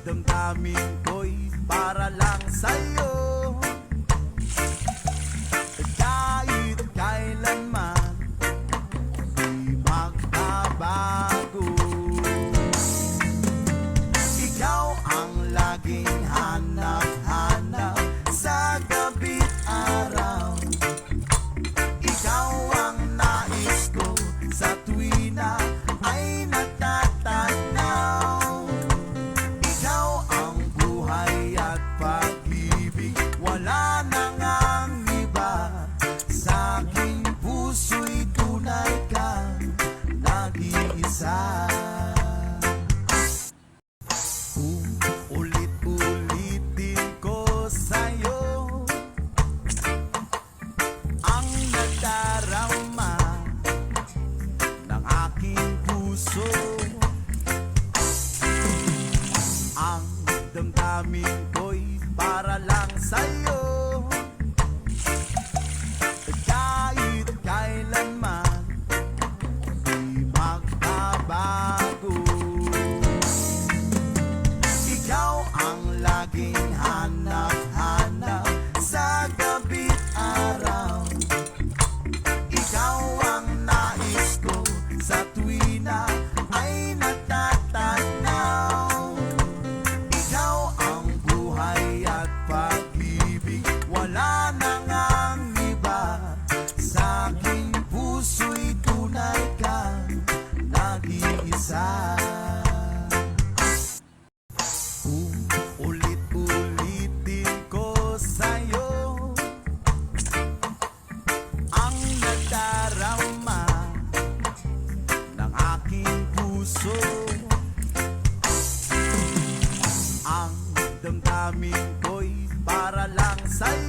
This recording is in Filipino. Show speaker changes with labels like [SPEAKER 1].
[SPEAKER 1] damdamin ko'y para lang sa'yo. Kahit kailanman di magbabago. Ikaw ang laging hanap-hanap sa gabi't araw. Ikaw ang nais ko sa tuwina ay natatanaw. Ikaw ang buhay at pag-ibig, wala nang ang iba. Sa aking puso'y tunay kang nag-iisa. Ulit-ulitin ko sa'yo ang nadarama ng aking puso. Ang damdamin ko'y para lang sa'yo. Kahit kailanman di magbabago. Ikaw ang laging hanap-hanap sa gabi't araw. Ikaw ang nais ko sa tuwina ay natatanaw. Ikaw ang buhay at pag-ibig, wala nang ang iba. Sa aking puso'y tunay kang nag-iisa. Ulit-ulitin ko sa'yo ang nadarama ng aking puso. Ang damdamin ko'y para lang sa'yo.